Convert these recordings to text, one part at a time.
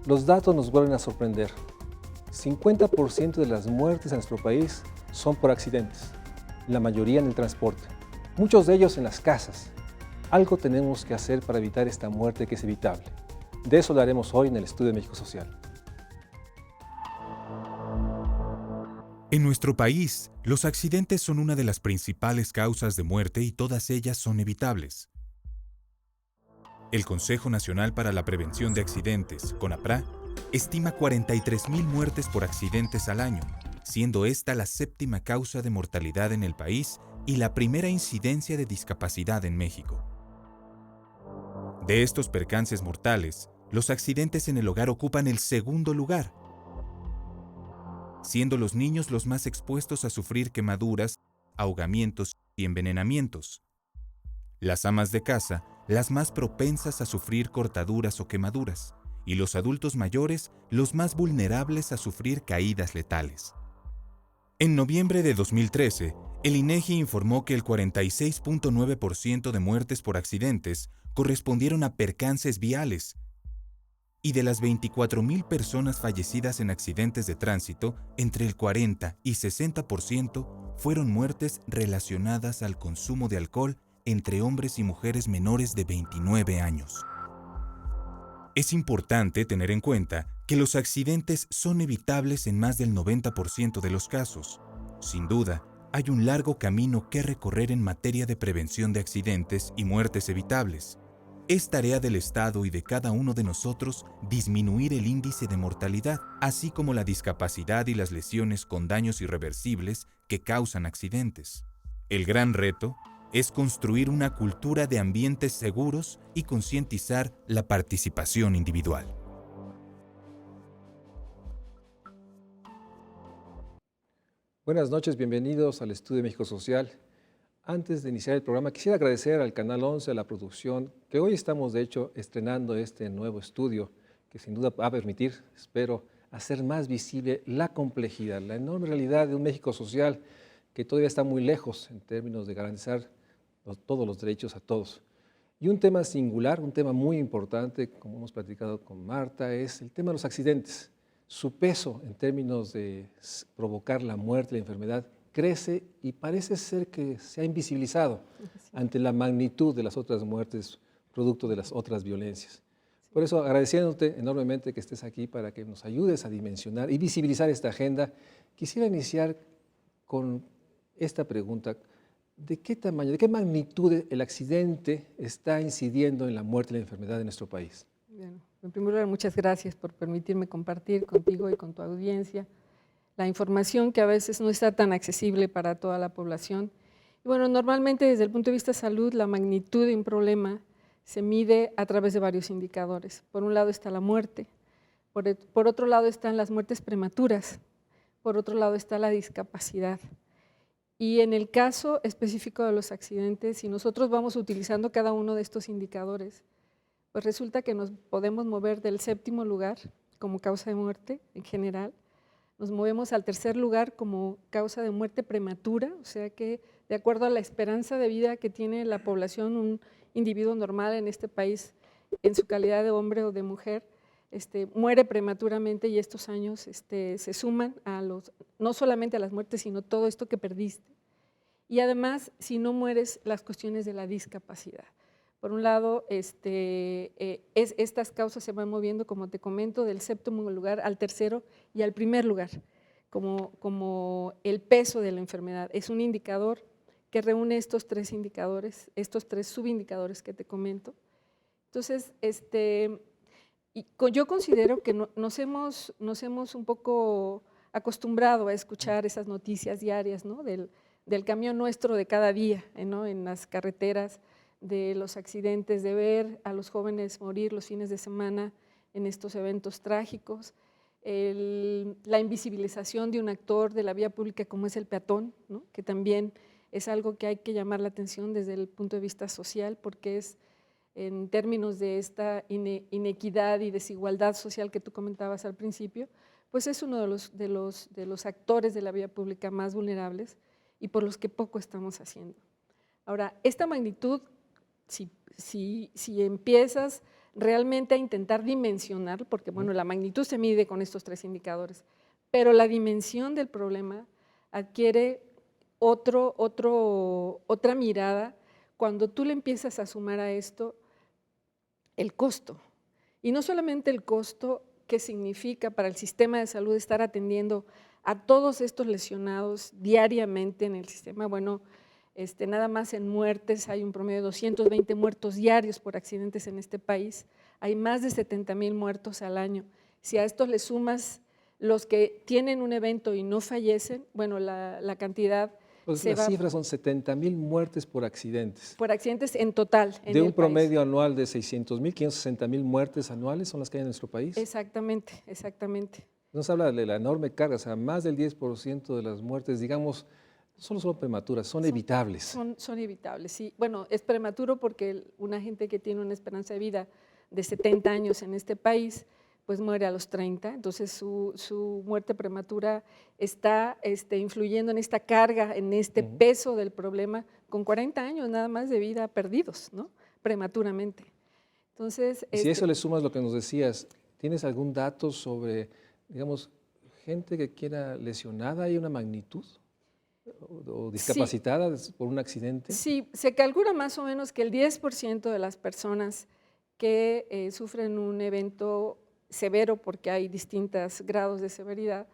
Los datos nos vuelven a sorprender. 50% de las muertes en nuestro país son por accidentes, la mayoría en el transporte, muchos de ellos en las casas. Algo tenemos que hacer para evitar esta muerte que es evitable. De eso hablaremos hoy en el Estudio de México Social. En nuestro país, los accidentes son una de las principales causas de muerte y todas ellas son evitables. El Consejo Nacional para la Prevención de Accidentes, CONAPRA, estima 43,000 muertes por accidentes al año, siendo esta la séptima causa de mortalidad en el país y la primera incidencia de discapacidad en México. De estos percances mortales, los accidentes en el hogar ocupan el segundo lugar, siendo los niños los más expuestos a sufrir quemaduras, ahogamientos y envenenamientos. Las amas de casa, las más propensas a sufrir cortaduras o quemaduras, y los adultos mayores, los más vulnerables a sufrir caídas letales. En noviembre de 2013, el INEGI informó que el 46,9% de muertes por accidentes correspondieron a percances viales, y de las 24,000 personas fallecidas en accidentes de tránsito, entre el 40 y 60% fueron muertes relacionadas al consumo de alcohol entre hombres y mujeres menores de 29 años. Es importante tener en cuenta que los accidentes son evitables en más del 90% de los casos. Sin duda, hay un largo camino que recorrer en materia de prevención de accidentes y muertes evitables. Es tarea del Estado y de cada uno de nosotros disminuir el índice de mortalidad, así como la discapacidad y las lesiones con daños irreversibles que causan accidentes. El gran reto es construir una cultura de ambientes seguros y concientizar la participación individual. Buenas noches, bienvenidos al Estudio de México Social. Antes de iniciar el programa, quisiera agradecer al Canal 11, a la producción, que hoy estamos de hecho estrenando este nuevo estudio, que sin duda va a permitir, espero, hacer más visible la complejidad, la enorme realidad de un México social que todavía está muy lejos en términos de garantizar todos los derechos a todos. Y un tema singular, un tema muy importante, como hemos platicado con Marta, es el tema de los accidentes. Su peso en términos de provocar la muerte, la enfermedad, crece y parece ser que se ha invisibilizado ante la magnitud de las otras muertes producto de las otras violencias. Por eso, agradeciéndote enormemente que estés aquí para que nos ayudes a dimensionar y visibilizar esta agenda, quisiera iniciar con esta pregunta. ¿De qué tamaño, de qué magnitud el accidente está incidiendo en la muerte y la enfermedad de nuestro país? Bueno, en primer lugar, muchas gracias por permitirme compartir contigo y con tu audiencia la información que a veces no está tan accesible para toda la población. Y bueno, normalmente desde el punto de vista de salud, la magnitud de un problema se mide a través de varios indicadores. Por un lado está la muerte, por otro lado están las muertes prematuras, por otro lado está la discapacidad. Y en el caso específico de los accidentes, si nosotros vamos utilizando cada uno de estos indicadores, pues resulta que nos podemos mover del séptimo lugar como causa de muerte en general, nos movemos al tercer lugar como causa de muerte prematura, o sea que de acuerdo a la esperanza de vida que tiene la población, un individuo normal en este país, en su calidad de hombre o de mujer, muere prematuramente y estos años se suman a no solamente a las muertes, sino todo esto que perdiste. Y además, si no mueres, las cuestiones de la discapacidad. Por un lado, estas causas se van moviendo, como te comento, del séptimo lugar al tercero y al primer lugar, como el peso de la enfermedad. Es un indicador que reúne estos tres indicadores, estos tres subindicadores que te comento. Entonces, yo considero que nos hemos un poco acostumbrado a escuchar esas noticias diarias, ¿no? del camión nuestro de cada día, ¿no? En las carreteras, de los accidentes, de ver a los jóvenes morir los fines de semana en estos eventos trágicos, la invisibilización de un actor de la vía pública como es el peatón, ¿no? Que también es algo que hay que llamar la atención desde el punto de vista social, porque es en términos de esta inequidad y desigualdad social que tú comentabas al principio, pues es uno de los actores de la vía pública más vulnerables y por los que poco estamos haciendo. Ahora, esta magnitud, si empiezas realmente a intentar dimensionar, porque bueno, la magnitud se mide con estos 3 indicadores, pero la dimensión del problema adquiere otra mirada cuando tú le empiezas a sumar a esto el costo. Y no solamente el costo que significa para el sistema de salud estar atendiendo a todos estos lesionados diariamente en el sistema. Bueno, nada más en muertes hay un promedio de 220 muertos diarios por accidentes en este país. Hay más de 70,000 muertos al año. Si a estos le sumas los que tienen un evento y no fallecen, bueno, la cantidad Pues las cifras son 70,000 muertes por accidentes. por accidentes en total en De un el país. promedio anual de 600,000, 560,000 muertes anuales son las que hay en nuestro país. Exactamente, exactamente. Nos habla de la enorme carga, o sea, más del 10% de las muertes, digamos, solo son prematuras, son evitables. Son evitables, sí. Bueno, es prematuro porque una gente que tiene una esperanza de vida de 70 años en este país, pues muere a los 30, entonces su muerte prematura está influyendo en esta carga, en este peso del problema, con 40 años nada más de vida perdidos, ¿no? Prematuramente. Entonces, Si a eso le sumas lo que nos decías, ¿tienes algún dato sobre, digamos, gente que quiera lesionada? ¿Hay una magnitud? ¿O discapacitada por un accidente? Sí, se calcula más o menos que el 10% de las personas que sufren un evento severo, porque hay distintos grados de severidad,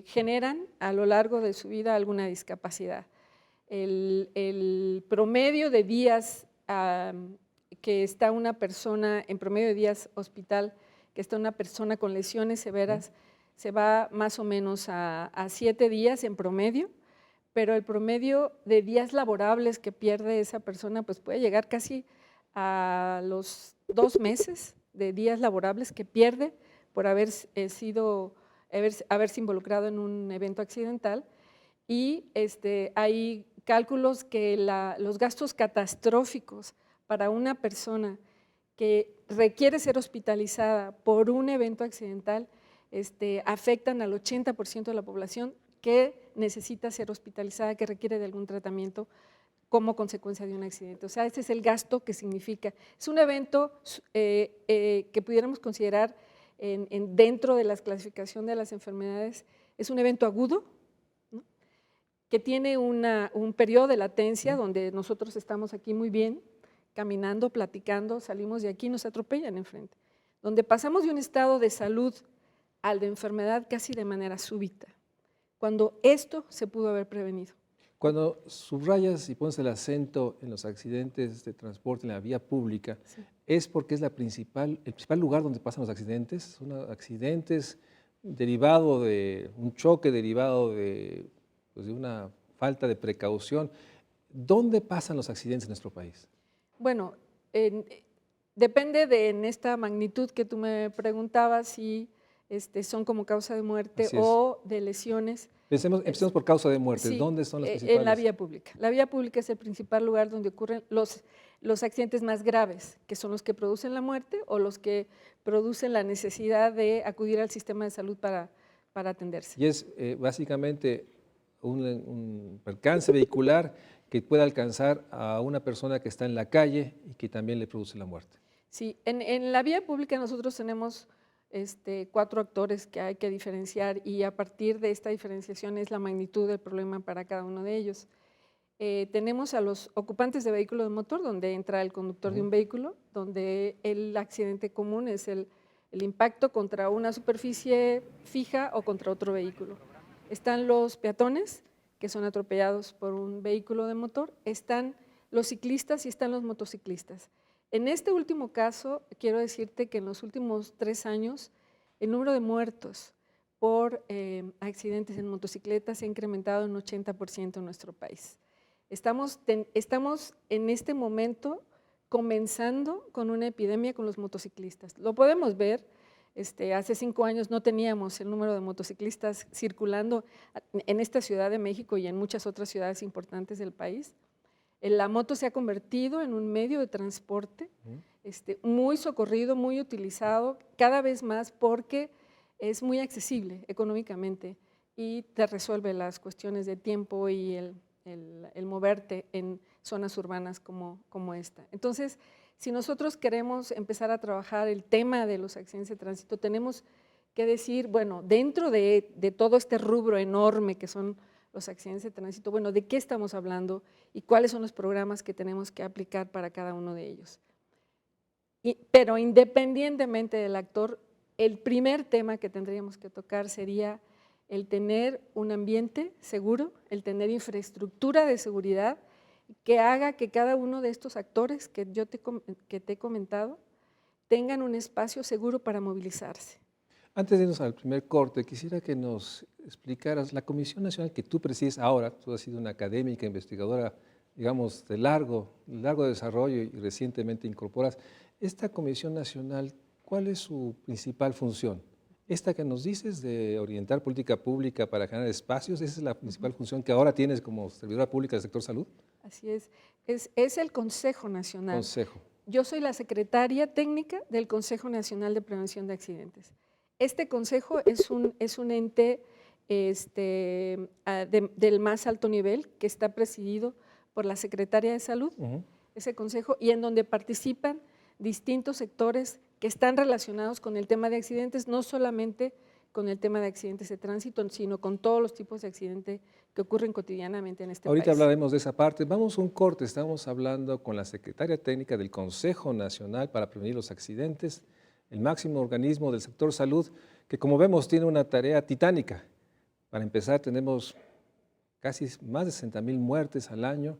generan a lo largo de su vida alguna discapacidad. El promedio de días que está una persona, en promedio de días hospital, que está una persona con lesiones severas, se va más o menos a 7 días en promedio, pero el promedio de días laborables que pierde esa persona pues puede llegar casi a los 2 meses de días laborables que pierde por haberse involucrado en un evento accidental. Y hay cálculos que los gastos catastróficos para una persona que requiere ser hospitalizada por un evento accidental afectan al 80% de la población que necesita ser hospitalizada, que requiere de algún tratamiento como consecuencia de un accidente. O sea, ese es el gasto que significa. Es un evento que pudiéramos considerar dentro de la clasificación de las enfermedades, es un evento agudo, ¿no? Que tiene un periodo de latencia donde nosotros estamos aquí muy bien, caminando, platicando, salimos de aquí y nos atropellan enfrente, donde pasamos de un estado de salud al de enfermedad casi de manera súbita, cuando esto se pudo haber prevenido. Cuando subrayas y pones el acento en los accidentes de transporte en la vía pública, Sí. ¿es porque es el principal lugar donde pasan los accidentes? ¿Son accidentes derivados de un choque, derivado de una falta de precaución? ¿Dónde pasan los accidentes en nuestro país? Bueno, depende en esta magnitud que tú me preguntabas, si son como causa de muerte o de lesiones. Empecemos por causa de muerte. Sí, ¿Dónde son las principales? en la vía pública. La vía pública es el principal lugar donde ocurren los accidentes más graves, que son los que producen la muerte o los que producen la necesidad de acudir al sistema de salud para atenderse. Y es básicamente un percance vehicular que puede alcanzar a una persona que está en la calle y que también le produce la muerte. Sí, en la vía pública nosotros tenemos 4 actores que hay que diferenciar y a partir de esta diferenciación es la magnitud del problema para cada uno de ellos. Tenemos a los ocupantes de vehículos de motor, donde entra el conductor de un vehículo, donde el accidente común es el impacto contra una superficie fija o contra otro vehículo. Están los peatones, que son atropellados por un vehículo de motor, están los ciclistas y están los motociclistas. En este último caso, quiero decirte que en los últimos 3 años, el número de muertos por accidentes en motocicletas se ha incrementado en 80% en nuestro país. Estamos en este momento comenzando con una epidemia con los motociclistas. Lo podemos ver, hace 5 años no teníamos el número de motociclistas circulando en esta Ciudad de México y en muchas otras ciudades importantes del país. La moto se ha convertido en un medio de transporte muy socorrido, muy utilizado, cada vez más porque es muy accesible económicamente y te resuelve las cuestiones de tiempo y el moverte en zonas urbanas como esta. Entonces, Si nosotros queremos empezar a trabajar el tema de los accidentes de tránsito, tenemos que decir, bueno, dentro de todo este rubro enorme que son los accidentes de tránsito, bueno, ¿de qué estamos hablando y cuáles son los programas que tenemos que aplicar para cada uno de ellos? Pero independientemente del actor, el primer tema que tendríamos que tocar sería el tener un ambiente seguro, el tener infraestructura de seguridad que haga que cada uno de estos actores que te he comentado tengan un espacio seguro para movilizarse. Antes de irnos al primer corte, quisiera que nos explicaras la Comisión Nacional que tú presides ahora. Tú has sido una académica, investigadora, digamos, de largo desarrollo y recientemente incorporas. Esta Comisión Nacional, ¿cuál es su principal función? Esta que nos dices de orientar política pública para generar espacios, ¿esa es la principal función que ahora tienes como servidora pública del sector salud? Así es el Consejo Nacional. Consejo. Yo soy la secretaria técnica del Consejo Nacional de Prevención de Accidentes. Este consejo es un ente del más alto nivel que está presidido por la Secretaria de Salud, ese consejo, y en donde participan distintos sectores que están relacionados con el tema de accidentes, no solamente con el tema de accidentes de tránsito, sino con todos los tipos de accidentes que ocurren cotidianamente en este país. Ahorita hablaremos de esa parte. Vamos a un corte. Estamos hablando con la secretaria técnica del Consejo Nacional para Prevenir los Accidentes, el máximo organismo del sector salud, que como vemos tiene una tarea titánica. Para empezar, tenemos casi más de 60,000 muertes al año,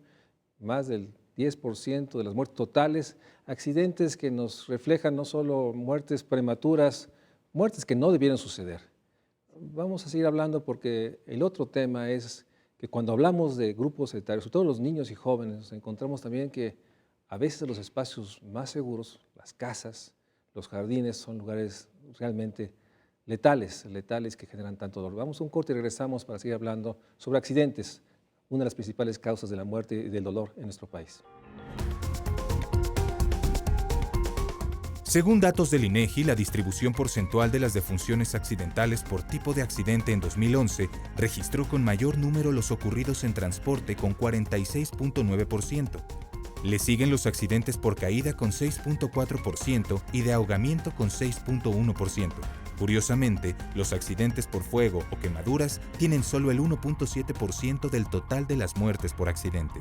más del 10% de las muertes totales, accidentes que nos reflejan no solo muertes prematuras, muertes que no debieran suceder. Vamos a seguir hablando porque el otro tema es que cuando hablamos de grupos etarios, sobre todo los niños y jóvenes, encontramos también que a veces los espacios más seguros, las casas, los jardines, son lugares realmente letales que generan tanto dolor. Vamos a un corte y regresamos para seguir hablando sobre accidentes, una de las principales causas de la muerte y del dolor en nuestro país. Según datos del INEGI, la distribución porcentual de las defunciones accidentales por tipo de accidente en 2011 registró con mayor número los ocurridos en transporte con 46.9%. Le siguen los accidentes por caída con 6.4% y de ahogamiento con 6.1%. Curiosamente, los accidentes por fuego o quemaduras tienen solo el 1.7% del total de las muertes por accidente.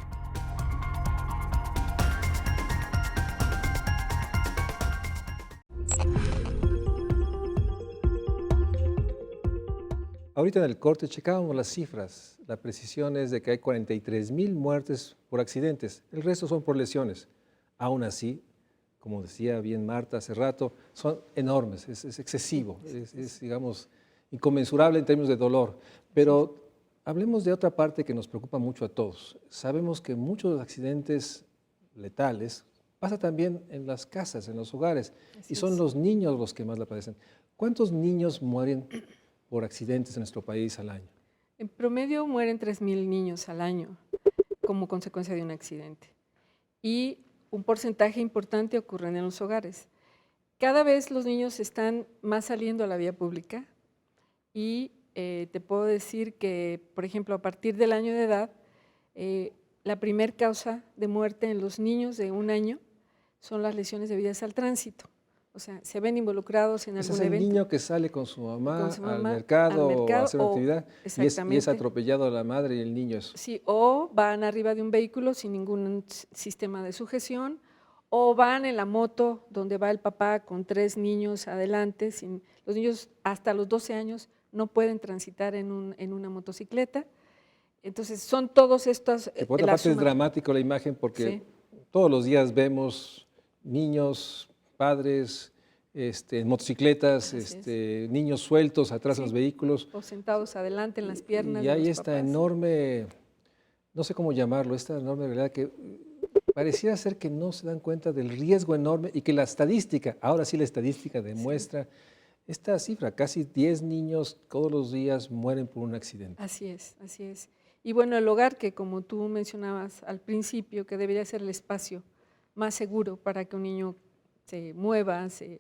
Ahorita en el corte checábamos las cifras. La precisión es de que hay 43,000 muertes por accidentes. El resto son por lesiones. Aún así, como decía bien Marta hace rato, son enormes, es excesivo, es, digamos, inconmensurable en términos de dolor. Pero hablemos de otra parte que nos preocupa mucho a todos. Sabemos que muchos accidentes letales pasa también en las casas, en los hogares, y son los niños los que más la padecen. ¿Cuántos niños mueren por accidentes en nuestro país al año? En promedio mueren 3,000 niños al año como consecuencia de un accidente. Y un porcentaje importante ocurre en los hogares. Cada vez los niños están más saliendo a la vía pública y te puedo decir que, por ejemplo, a partir del año de edad, la primer causa de muerte en los niños de 1 año son las lesiones debidas al tránsito. O sea, se ven involucrados en algún evento. Ese es el niño que sale con su mamá al mercado a hacer una actividad y es atropellado a la madre y el niño es... Sí, o van arriba de un vehículo sin ningún sistema de sujeción, o van en la moto donde va el papá con 3 niños adelante. Los niños hasta los 12 años no pueden transitar en una motocicleta. Entonces son todos estos... Que por otra parte es dramático la imagen porque todos los días vemos niños, padres, en motocicletas, niños sueltos atrás de los vehículos. O sentados adelante en las piernas. Y hay esta enorme, no sé cómo llamarlo, esta enorme realidad que pareciera ser que no se dan cuenta del riesgo enorme y que la estadística, ahora sí la estadística demuestra esta cifra, casi 10 niños todos los días mueren por un accidente. Así es, así es. Y bueno, el hogar que como tú mencionabas al principio, que debería ser el espacio más seguro para que un niño se mueva, se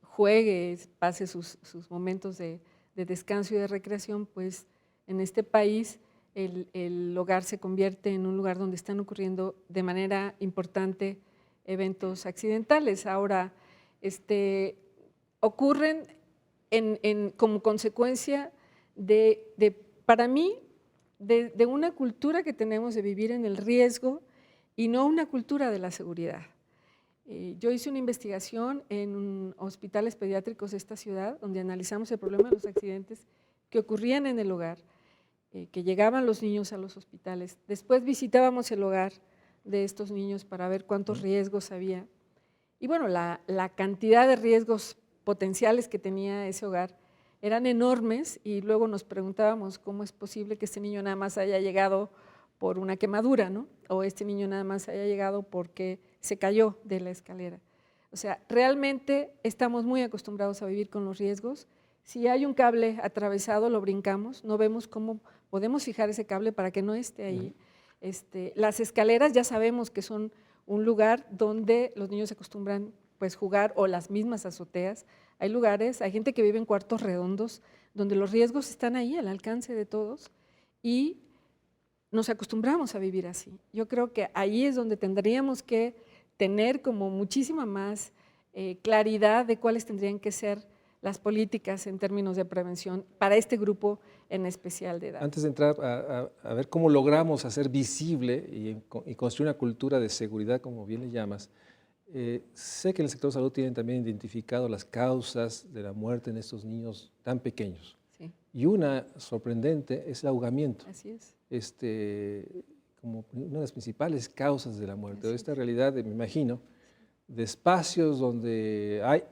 juegue, pase sus momentos de descanso y de recreación, pues en este país el hogar se convierte en un lugar donde están ocurriendo de manera importante eventos accidentales. Ahora, ocurren como consecuencia para mí, de una cultura que tenemos de vivir en el riesgo y no una cultura de la seguridad. Yo hice una investigación en hospitales pediátricos de esta ciudad, donde analizamos el problema de los accidentes que ocurrían en el hogar, que llegaban los niños a los hospitales. Después visitábamos el hogar de estos niños para ver cuántos riesgos había. Y bueno, la cantidad de riesgos potenciales que tenía ese hogar eran enormes, y luego nos preguntábamos cómo es posible que este niño nada más haya llegado por una quemadura, ¿no? O este niño nada más haya llegado porque se cayó de la escalera. O sea, realmente estamos muy acostumbrados a vivir con los riesgos. Si hay un cable atravesado, lo brincamos, no vemos cómo podemos fijar ese cable para que no esté ahí. Las escaleras ya sabemos que son un lugar donde los niños se acostumbran pues jugar, o las mismas azoteas. Hay lugares, hay gente que vive en cuartos redondos donde los riesgos están ahí al alcance de todos, y nos acostumbramos a vivir así. Yo creo que ahí es donde tendríamos que tener como muchísima más claridad de cuáles tendrían que ser las políticas en términos de prevención para este grupo en especial de edad. Antes de entrar a ver cómo logramos hacer visible y construir una cultura de seguridad, como bien le llamas, sé que en el sector salud tienen también identificado las causas de la muerte en estos niños tan pequeños. Sí. Y una sorprendente es el ahogamiento. Así es. Como una de las principales causas de la muerte. Así Esta realidad, me imagino, de espacios donde hay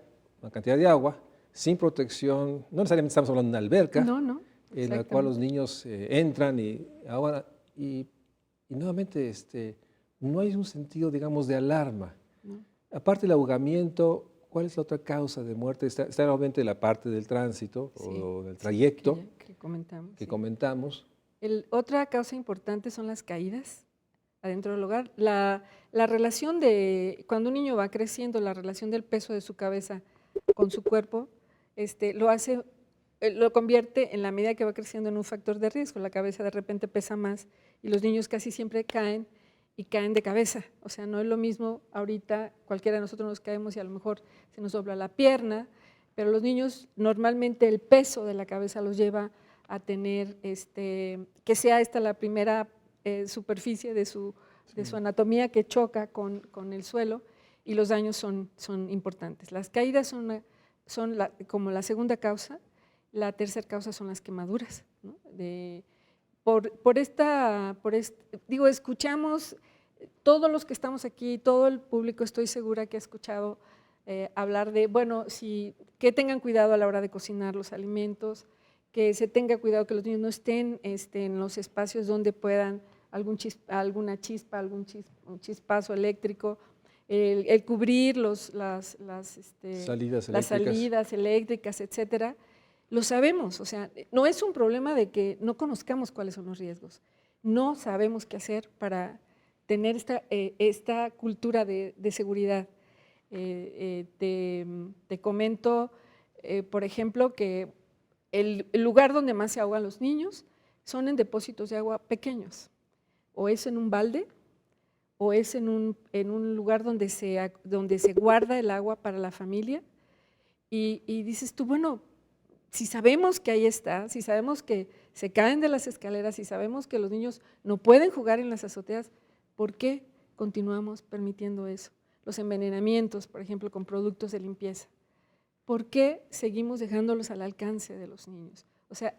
una cantidad de agua, sin protección, no necesariamente estamos hablando de una alberca, No, en la cual los niños entran y ahogan, y nuevamente no hay un sentido, digamos, de alarma. No. Aparte del ahogamiento, ¿cuál es la otra causa de muerte? Está obviamente la parte del tránsito, Sí, o del trayecto que comentamos. que Sí. comentamos. Otra causa importante son las caídas adentro del hogar. La relación de, cuando un niño va creciendo, la relación del peso de su cabeza con su cuerpo, lo convierte, en la medida que va creciendo, en un factor de riesgo. La cabeza de repente pesa más, y los niños casi siempre caen, y caen de cabeza. O sea, no es lo mismo ahorita, cualquiera de nosotros nos caemos y a lo mejor se nos dobla la pierna, pero los niños normalmente el peso de la cabeza los lleva a tener, que sea esta la primera superficie de su anatomía que choca con el suelo, y los daños son importantes. Las caídas son como la segunda causa. La tercera causa son las quemaduras, ¿no? Escuchamos, todos los que estamos aquí, todo el público, estoy segura que ha escuchado hablar de, bueno, que tengan cuidado a la hora de cocinar los alimentos, que se tenga cuidado que los niños no estén en los espacios donde puedan alguna chispa, un chispazo eléctrico, el cubrir las salidas eléctricas, etcétera. Lo sabemos, o sea, no es un problema de que no conozcamos cuáles son los riesgos. No sabemos qué hacer para tener esta cultura de seguridad. Te comento, por ejemplo, que el lugar donde más se ahogan los niños son en depósitos de agua pequeños, o es en un balde, o es en un lugar donde se guarda el agua para la familia, y dices tú, bueno, si sabemos que ahí está, si sabemos que se caen de las escaleras, si sabemos que los niños no pueden jugar en las azoteas, ¿por qué continuamos permitiendo eso? Los envenenamientos, por ejemplo, con productos de limpieza. ¿Por qué seguimos dejándolos al alcance de los niños? O sea,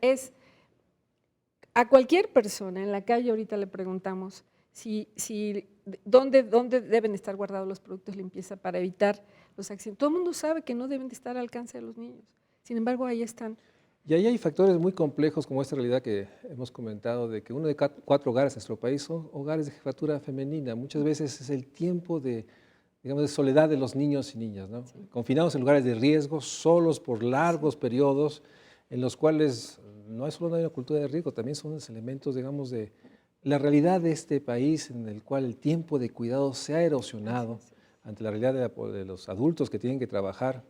a cualquier persona en la calle ahorita le preguntamos dónde deben estar guardados los productos de limpieza para evitar los accidentes. Todo el mundo sabe que no deben de estar al alcance de los niños. Sin embargo, ahí están. Y ahí hay factores muy complejos, como esta realidad que hemos comentado, de que 1 de 4 hogares en nuestro país son hogares de jefatura femenina. Muchas veces es el tiempo de soledad de los niños y niñas, ¿no? Sí. Confinados en lugares de riesgo, solos por largos periodos, en los cuales no es solo una cultura de riesgo, también son los elementos, digamos, de la realidad de este país, en el cual el tiempo de cuidado se ha erosionado ante la realidad de los adultos que tienen que trabajar,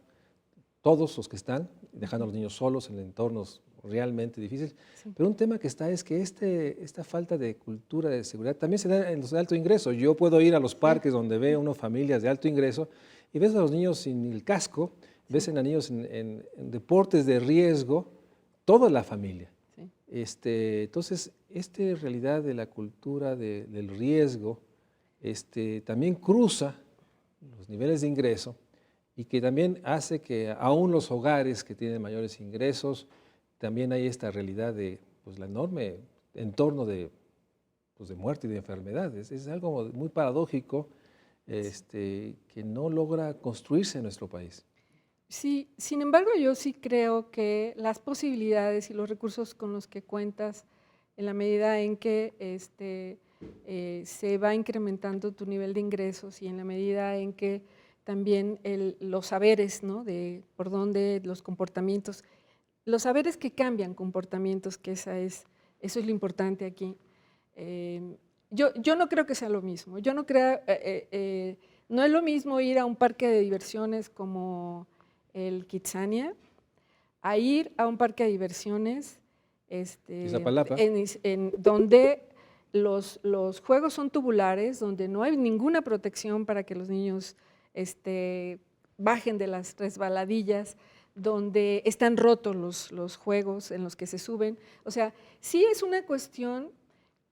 todos los que están, dejando a los niños solos en entornos realmente difícil. Sí. Pero un tema que está es que esta falta de cultura de seguridad también se da en los de alto ingreso. Yo puedo ir a los parques donde veo unas familias de alto ingreso y ves a los niños sin el casco, ves a niños en deportes de riesgo, toda la familia. Sí. Entonces, esta realidad de la cultura del riesgo también cruza los niveles de ingreso y que también hace que aún los hogares que tienen mayores ingresos, también hay esta realidad de pues, la enorme entorno de muerte y de enfermedades. Es algo muy paradójico que no logra construirse en nuestro país. Sí, sin embargo, yo sí creo que las posibilidades y los recursos con los que cuentas, en la medida en que se va incrementando tu nivel de ingresos y en la medida en que también los saberes, ¿no? De por dónde los comportamientos, los saberes que cambian comportamientos, que eso es lo importante aquí. Yo no creo que sea lo mismo. Yo no creo, no es lo mismo ir a un parque de diversiones como el Kitsania, a ir a un parque de diversiones Iztapalapa. donde los juegos son tubulares, donde no hay ninguna protección para que los niños bajen de las resbaladillas, donde están rotos los juegos en los que se suben. O sea, sí es una cuestión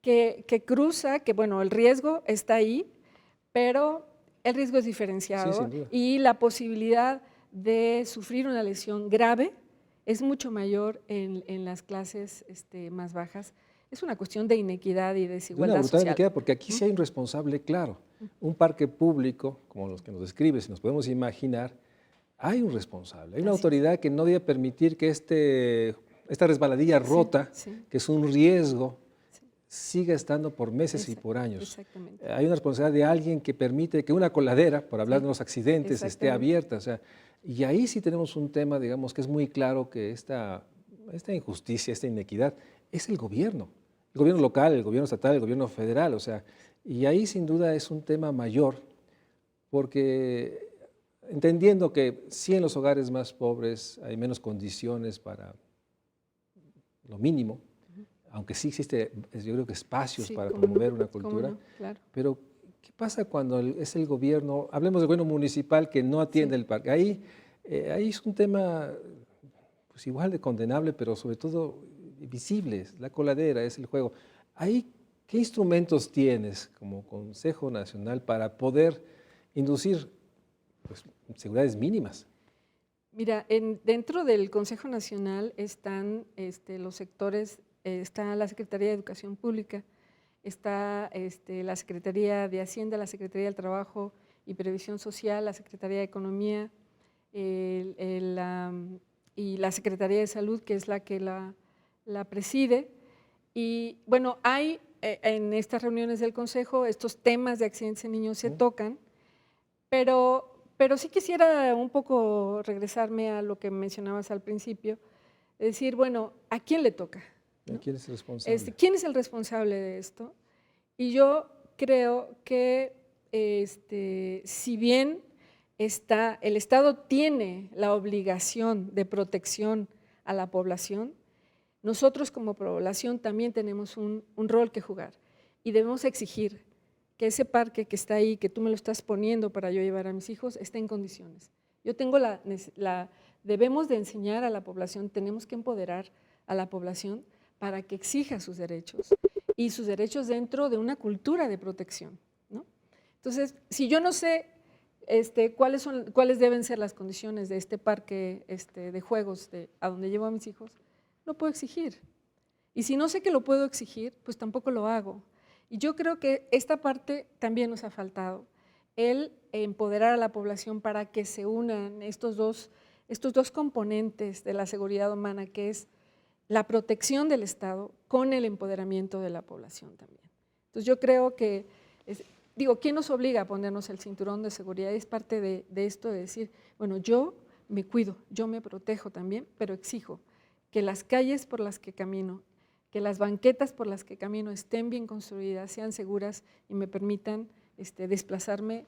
que cruza, que bueno, el riesgo está ahí, pero el riesgo es diferenciado, Sí, sin duda. y la posibilidad de sufrir una lesión grave es mucho mayor en las clases más bajas. Es una cuestión de inequidad y De desigualdad una brutal social. inequidad, porque aquí sí hay un responsable claro. Un parque público, como los que nos describes, si nos podemos imaginar, hay un responsable, hay una Así es. autoridad que no debe permitir que esta resbaladilla rota, sí. que es un riesgo, siga estando por meses y por años. Exactamente. Hay una responsabilidad de alguien que permite que una coladera, por hablar de los accidentes, esté exactamente. abierta. O sea, y ahí sí tenemos un tema, digamos, que es muy claro que esta injusticia, esta inequidad, es el gobierno local, el gobierno estatal, el gobierno federal. O sea, y ahí sin duda es un tema mayor, porque entendiendo que sí en los hogares más pobres hay menos condiciones para lo mínimo, aunque sí existe, yo creo que espacios Sí, para cómo promover no, una cómo cultura, no, claro. pero ¿qué pasa cuando es el gobierno, hablemos del gobierno municipal que no atiende Sí. el parque? Ahí es un tema pues igual de condenable, pero sobre todo visible, la coladera, es el juego. Ahí, ¿qué instrumentos tienes como Consejo Nacional para poder inducir pues, seguridades mínimas? Mira, dentro del Consejo Nacional están los sectores, está la Secretaría de Educación Pública, está la Secretaría de Hacienda, la Secretaría del Trabajo y Previsión Social, la Secretaría de Economía y la Secretaría de Salud, que es la que la preside. Y bueno, hay en estas reuniones del Consejo estos temas de accidentes en niños se tocan, pero sí quisiera un poco regresarme a lo que mencionabas al principio, es decir, bueno, ¿a quién le toca? ¿No? ¿Quién es el responsable? ¿Quién es el responsable de esto? Y yo creo que si bien el Estado tiene la obligación de protección a la población, nosotros como población también tenemos un rol que jugar y debemos exigir que ese parque que está ahí, que tú me lo estás poniendo para yo llevar a mis hijos, esté en condiciones. Yo tengo debemos de enseñar a la población, tenemos que empoderar a la población para que exija sus derechos y sus derechos dentro de una cultura de protección, ¿no? Entonces, si yo no sé cuáles deben ser las condiciones de este parque de juegos a donde llevo a mis hijos, no puedo exigir. Y si no sé que lo puedo exigir, pues tampoco lo hago. Y yo creo que esta parte también nos ha faltado, el empoderar a la población para que se unan estos dos componentes de la seguridad humana, que es la protección del Estado con el empoderamiento de la población también. Entonces yo creo que, ¿quién nos obliga a ponernos el cinturón de seguridad? Es parte de esto de decir, bueno, yo me cuido, yo me protejo también, pero exijo que las calles por las que camino, que las banquetas por las que camino estén bien construidas, sean seguras y me permitan desplazarme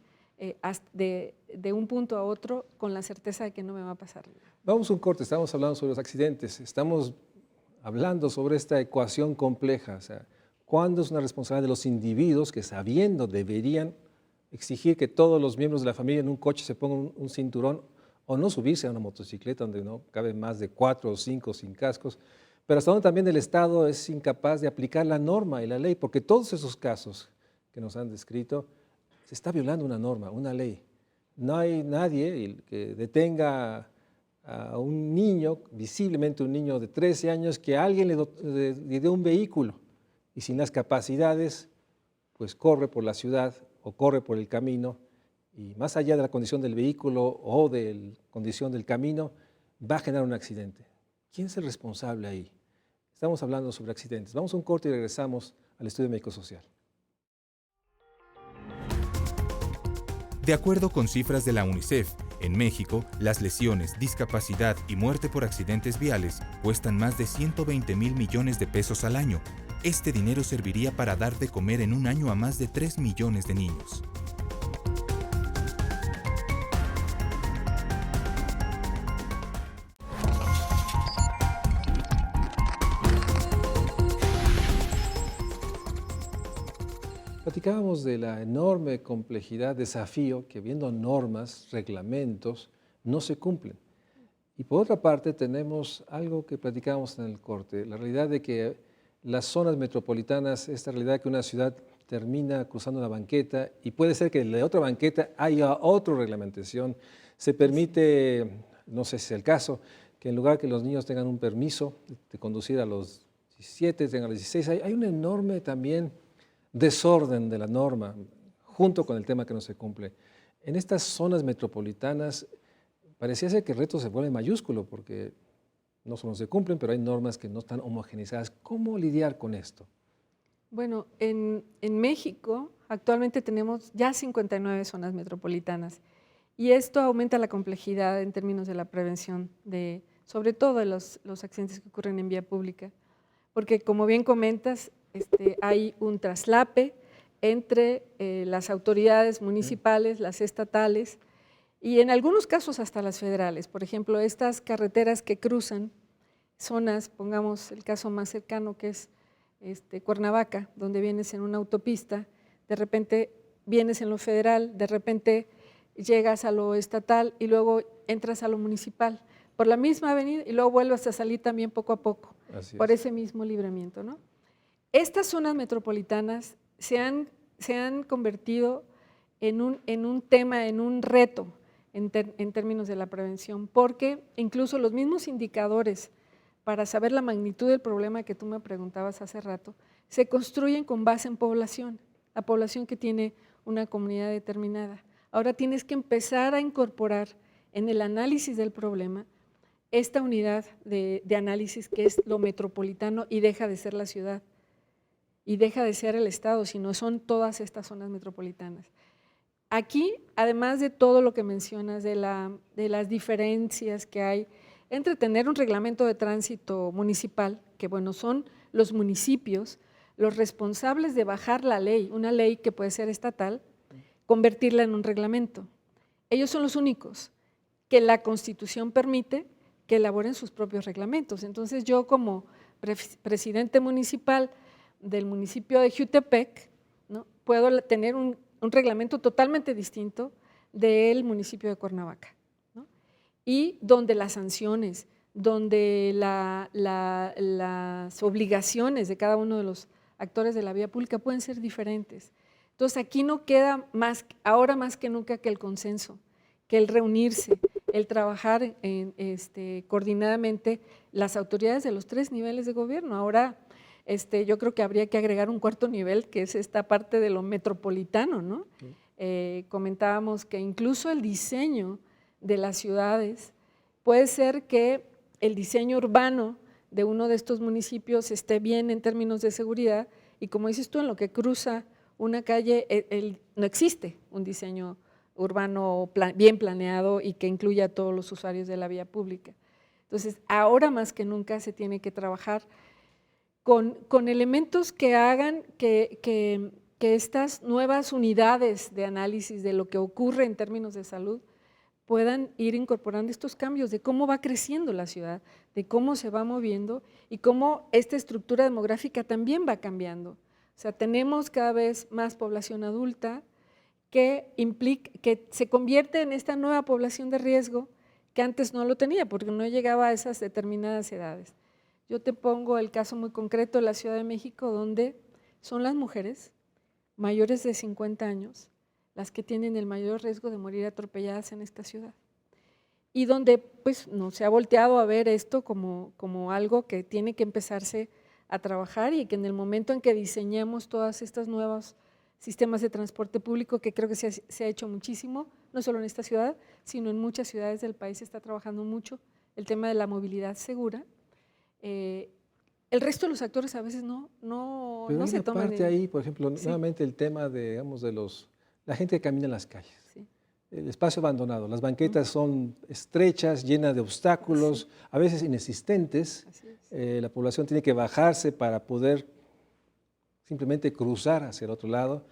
de un punto a otro con la certeza de que no me va a pasar nada. Vamos a un corte, estamos hablando sobre los accidentes, estamos hablando sobre esta ecuación compleja. O sea, ¿cuándo es una responsabilidad de los individuos que sabiendo deberían exigir que todos los miembros de la familia en un coche se pongan un cinturón o no subirse a una motocicleta donde no caben más de 4 o 5 sin cascos? Pero hasta donde también el Estado es incapaz de aplicar la norma y la ley, porque todos esos casos que nos han descrito, se está violando una norma, una ley. No hay nadie que detenga a un niño, visiblemente un niño de 13 años, que alguien le dé un vehículo y sin las capacidades, pues corre por la ciudad o corre por el camino y más allá de la condición del vehículo o de la condición del camino, va a generar un accidente. ¿Quién es el responsable ahí? Estamos hablando sobre accidentes. Vamos a un corte y regresamos al estudio médico-social. De acuerdo con cifras de la UNICEF, en México, las lesiones, discapacidad y muerte por accidentes viales cuestan más de 120,000 millones de pesos al año. Este dinero serviría para dar de comer en un año a más de 3 millones de niños. Platicábamos de la enorme complejidad, desafío que viendo normas, reglamentos, no se cumplen. Y por otra parte tenemos algo que platicábamos en el corte, la realidad de que las zonas metropolitanas, esta realidad que una ciudad termina cruzando una banqueta y puede ser que en la otra banqueta haya otra reglamentación, se permite, no sé si es el caso, que en lugar que los niños tengan un permiso de conducir a los 17, tengan a los 16, hay un enorme también desorden de la norma, junto con el tema que no se cumple. En estas zonas metropolitanas parecía ser que el reto se vuelve mayúsculo porque no solo se cumplen, pero hay normas que no están homogenizadas. ¿Cómo lidiar con esto? Bueno, en México actualmente tenemos ya 59 zonas metropolitanas y esto aumenta la complejidad en términos de la prevención, sobre todo de los accidentes que ocurren en vía pública, porque como bien comentas, hay un traslape entre las autoridades municipales, las estatales y en algunos casos hasta las federales. Por ejemplo, estas carreteras que cruzan zonas, pongamos el caso más cercano que es Cuernavaca, donde vienes en una autopista, de repente vienes en lo federal, de repente llegas a lo estatal y luego entras a lo municipal por la misma avenida y luego vuelves a salir también poco a poco por ese mismo libramiento, ¿no? Estas zonas metropolitanas se han convertido en un tema, en un reto en términos de la prevención, porque incluso los mismos indicadores para saber la magnitud del problema que tú me preguntabas hace rato, se construyen con base en población, la población que tiene una comunidad determinada. Ahora tienes que empezar a incorporar en el análisis del problema esta unidad de análisis que es lo metropolitano y deja de ser la ciudad. Y deja de ser el Estado, sino son todas estas zonas metropolitanas. Aquí, además de todo lo que mencionas, de las diferencias que hay entre tener un reglamento de tránsito municipal, que bueno, son los municipios los responsables de bajar la ley, una ley que puede ser estatal, convertirla en un reglamento. Ellos son los únicos que la Constitución permite que elaboren sus propios reglamentos. Entonces yo como presidente municipal del municipio de Jutepec, ¿no?, puedo tener un reglamento totalmente distinto del municipio de Cuernavaca, ¿no? Y donde las sanciones, donde las obligaciones de cada uno de los actores de la vía pública pueden ser diferentes. Entonces aquí no queda ahora más que nunca que el consenso, que el reunirse, el trabajar coordinadamente las autoridades de los 3 niveles de gobierno. Ahora yo creo que habría que agregar un 4º nivel, que es esta parte de lo metropolitano, ¿no? Comentábamos que incluso el diseño de las ciudades puede ser que el diseño urbano de uno de estos municipios esté bien en términos de seguridad y como dices tú, en lo que cruza una calle no existe un diseño urbano bien planeado y que incluya a todos los usuarios de la vía pública. Entonces, ahora más que nunca se tiene que trabajar con elementos que hagan que estas nuevas unidades de análisis de lo que ocurre en términos de salud puedan ir incorporando estos cambios de cómo va creciendo la ciudad, de cómo se va moviendo y cómo esta estructura demográfica también va cambiando. O sea, tenemos cada vez más población adulta que se convierte en esta nueva población de riesgo que antes no lo tenía porque no llegaba a esas determinadas edades. Yo te pongo el caso muy concreto de la Ciudad de México, donde son las mujeres mayores de 50 años las que tienen el mayor riesgo de morir atropelladas en esta ciudad. Y donde pues no se ha volteado a ver esto como algo que tiene que empezarse a trabajar y que en el momento en que diseñemos todas estas nuevos sistemas de transporte público, que creo que se ha hecho muchísimo, no solo en esta ciudad, sino en muchas ciudades del país se está trabajando mucho el tema de la movilidad segura. El resto de los actores a veces no Pero se toman parte ahí, por ejemplo, nuevamente el tema de, digamos, la gente que camina en las calles. Sí. El espacio abandonado, las banquetas son estrechas, llenas de obstáculos, a veces inexistentes. Así es. La población tiene que bajarse para poder simplemente cruzar hacia el otro lado.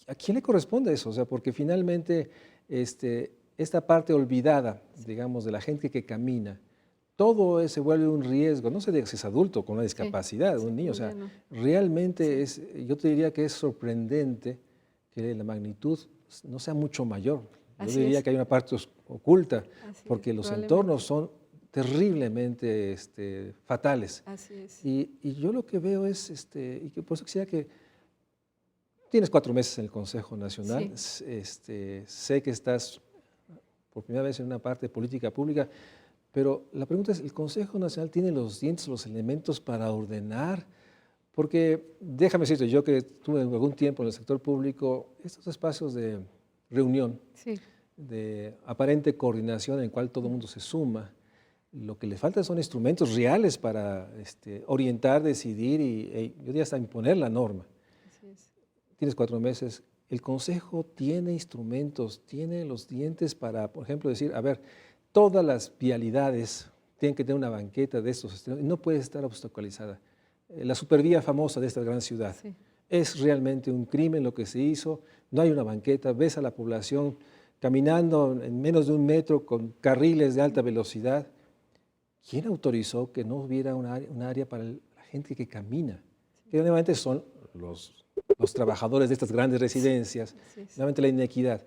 ¿A quién le corresponde eso? O sea, porque finalmente esta parte olvidada, digamos, de la gente que camina, todo se vuelve un riesgo, no se diga si es adulto con una discapacidad, un niño, o sea, realmente yo te diría que es sorprendente que la magnitud no sea mucho mayor. Yo diría que hay una parte oculta, porque los entornos son terriblemente fatales. Así es. Y yo lo que veo es, y que por eso quisiera que tienes 4 meses en el Consejo Nacional, sé que estás por primera vez en una parte de política pública, pero la pregunta es, ¿el Consejo Nacional tiene los dientes, los elementos para ordenar? Porque déjame decirte, yo que tuve algún tiempo en el sector público, estos espacios de reunión, de aparente coordinación en el cual todo el mundo se suma, lo que le falta son instrumentos reales para orientar, decidir y yo diría hasta imponer la norma. Así es. Tienes 4 meses, el Consejo tiene instrumentos, tiene los dientes para, por ejemplo, decir, a ver, todas las vialidades tienen que tener una banqueta de estos extremos y no puede estar obstaculizada. La supervía famosa de esta gran ciudad. Es realmente un crimen lo que se hizo, no hay una banqueta, ves a la población caminando en menos de 1 metro con carriles de alta velocidad. ¿Quién autorizó que no hubiera un área para la gente que camina? Que nuevamente son los trabajadores de estas grandes residencias, nuevamente la inequidad.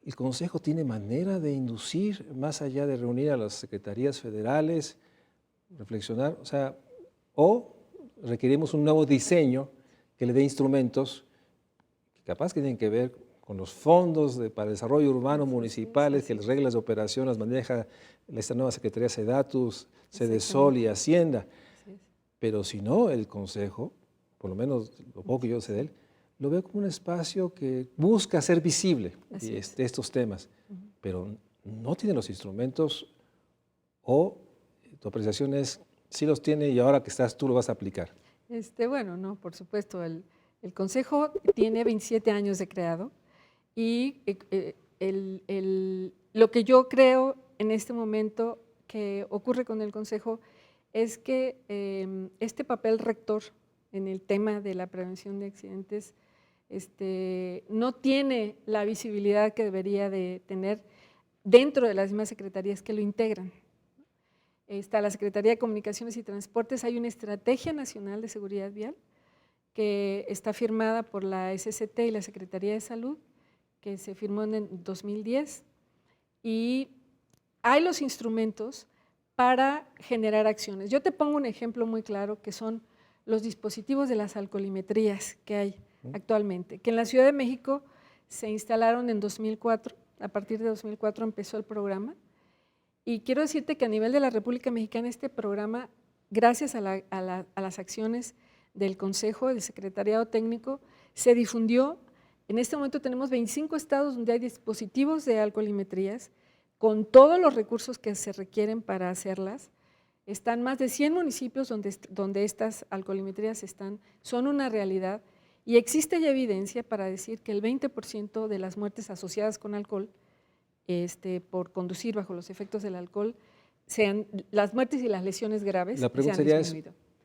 ¿El Consejo tiene manera de inducir, más allá de reunir a las secretarías federales, reflexionar? O requerimos un nuevo diseño que le dé instrumentos que capaz que tienen que ver con los fondos para desarrollo urbano municipales, que las reglas de operación las maneja esta nueva Secretaría Sedatus, Sedesol y Hacienda. Pero si no, el Consejo, por lo menos lo poco que yo sé de él, lo veo como un espacio que busca ser visible de estos temas, pero no tiene los instrumentos o tu apreciación es, sí los tiene y ahora que estás tú lo vas a aplicar. Bueno, no, por supuesto, el Consejo tiene 27 años de creado y lo que yo creo en este momento que ocurre con el Consejo es que este papel rector en el tema de la prevención de accidentes no tiene la visibilidad que debería de tener dentro de las mismas secretarías que lo integran. Está la Secretaría de Comunicaciones y Transportes, hay una Estrategia Nacional de Seguridad Vial que está firmada por la SCT y la Secretaría de Salud, que se firmó en 2010, y hay los instrumentos para generar acciones. Yo te pongo un ejemplo muy claro que son los dispositivos de las alcoholimetrías que hay actualmente, que en la Ciudad de México se instalaron en 2004, a partir de 2004 empezó el programa, y quiero decirte que a nivel de la República Mexicana este programa, gracias a las acciones del Consejo, del Secretariado Técnico, se difundió. En este momento tenemos 25 estados donde hay dispositivos de alcoholimetrías, con todos los recursos que se requieren para hacerlas. Están más de 100 municipios donde estas alcoholimetrías son una realidad y existe ya evidencia para decir que el 20% de las muertes asociadas con alcohol, por conducir bajo los efectos del alcohol, las muertes y las lesiones graves. La pregunta sería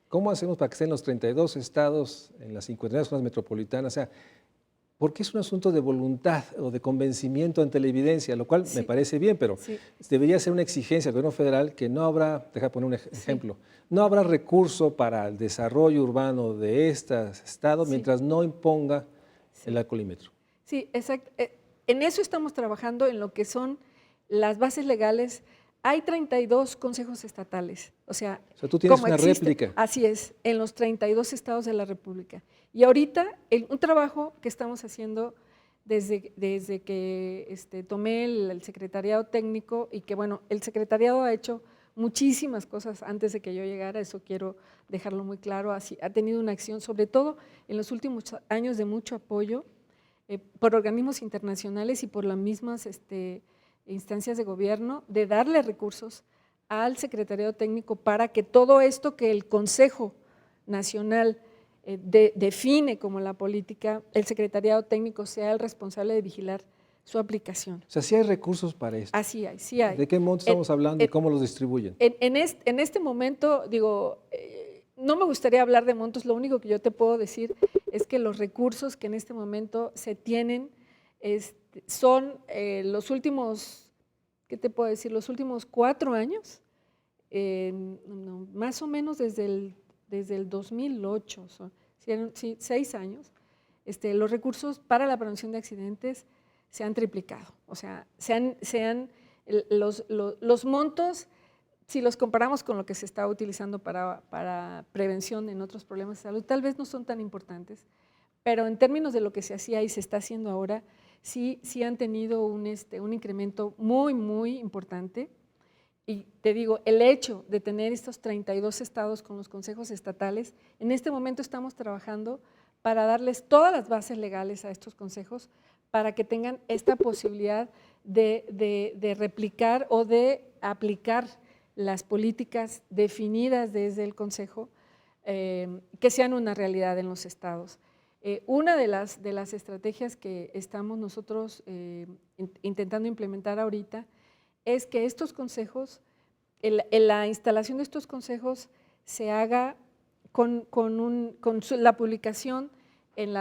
¿cómo hacemos para que estén los 32 estados en las 59 zonas metropolitanas? O sea, porque es un asunto de voluntad o de convencimiento ante la evidencia, lo cual Sí. me parece bien, pero Sí. debería ser una exigencia al gobierno federal que no habrá, deja poner un ejemplo, no habrá recurso para el desarrollo urbano de este estado Sí. mientras no imponga Sí. el alcoholímetro. Sí, exacto. En eso estamos trabajando, en lo que son las bases legales. Hay 32 consejos estatales, o sea, O sea, tú tienes como una existe, réplica. así es, en los 32 estados de la República. Y ahorita, un trabajo que estamos haciendo desde que tomé el secretariado técnico, y que bueno, el secretariado ha hecho muchísimas cosas antes de que yo llegara, eso quiero dejarlo muy claro, así, ha tenido una acción, sobre todo en los últimos años, de mucho apoyo por organismos internacionales y por las mismas instancias de gobierno, de darle recursos al secretariado técnico para que todo esto que el Consejo Nacional define como la política, el secretariado técnico sea el responsable de vigilar su aplicación. O sea, sí hay recursos para esto. Así hay, sí hay. ¿De qué monto estamos hablando y cómo los distribuyen? En este momento, digo, no me gustaría hablar de montos, lo único que yo te puedo decir es que los recursos que en este momento se tienen son los últimos, ¿qué te puedo decir? Los últimos 4 años, no, más o menos desde el 2008, son 6 años, los recursos para la prevención de accidentes se han triplicado, o sea, los montos, si los comparamos con lo que se está utilizando para prevención en otros problemas de salud, tal vez no son tan importantes, pero en términos de lo que se hacía y se está haciendo ahora, sí han tenido un incremento muy, muy importante. Y te digo, el hecho de tener estos 32 estados con los consejos estatales, en este momento estamos trabajando para darles todas las bases legales a estos consejos para que tengan esta posibilidad de replicar o de aplicar las políticas definidas desde el Consejo, que sean una realidad en los estados. Una de las estrategias que estamos nosotros intentando implementar ahorita es que estos consejos, la instalación de estos consejos se haga con la publicación en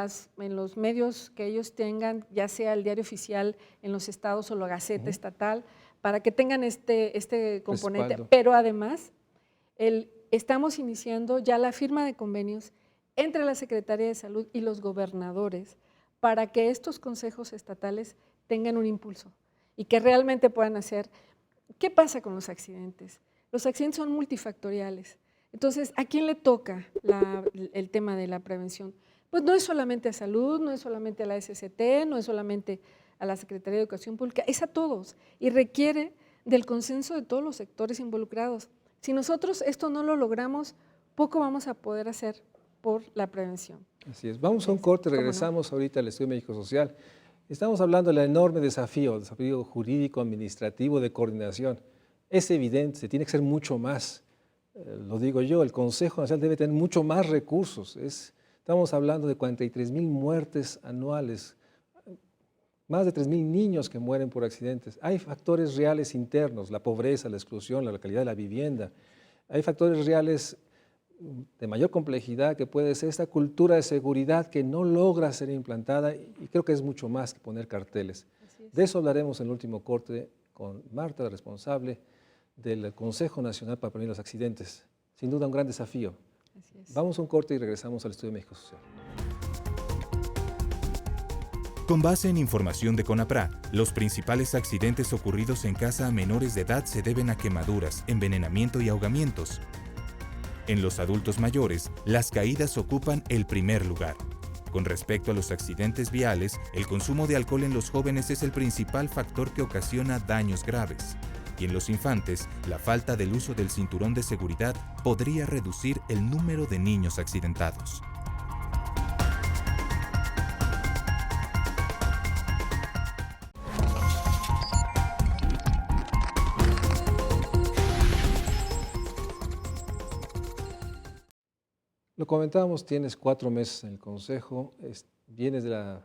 los medios que ellos tengan, ya sea el diario oficial en los estados o la Gaceta estatal, para que tengan este componente. Respaldo. Pero además, estamos iniciando ya la firma de convenios entre la Secretaría de Salud y los gobernadores para que estos consejos estatales tengan un impulso y que realmente puedan hacer. ¿Qué pasa con los accidentes? Los accidentes son multifactoriales. Entonces, ¿a quién le toca el tema de la prevención? Pues no es solamente a salud, no es solamente a la SCT, no es solamente a la Secretaría de Educación Pública, es a todos y requiere del consenso de todos los sectores involucrados. Si nosotros esto no lo logramos, poco vamos a poder hacer por la prevención. Así es. Vamos a un corte, regresamos ahorita al Estudio Médico Social. Estamos hablando del enorme desafío jurídico, administrativo, de coordinación. Es evidente, se tiene que ser mucho más. Lo digo yo, el Consejo Nacional debe tener mucho más recursos. Estamos hablando de 43,000 muertes anuales, más de 3,000 niños que mueren por accidentes. Hay factores reales internos, la pobreza, la exclusión, la calidad de la vivienda. Hay factores reales de mayor complejidad que puede ser esta cultura de seguridad que no logra ser implantada y creo que es mucho más que poner carteles. De eso hablaremos en el último corte con Marta, la responsable del Consejo Nacional para Prevenir los Accidentes. Sin duda un gran desafío. Así es. Vamos a un corte y regresamos al Estudio Médico Social. Con base en información de CONAPRA, los principales accidentes ocurridos en casa a menores de edad se deben a quemaduras, envenenamiento y ahogamientos. En los adultos mayores, las caídas ocupan el primer lugar. Con respecto a los accidentes viales, el consumo de alcohol en los jóvenes es el principal factor que ocasiona daños graves. Y en los infantes, la falta del uso del cinturón de seguridad podría reducir el número de niños accidentados. Lo comentábamos, tienes 4 meses en el Consejo, vienes de la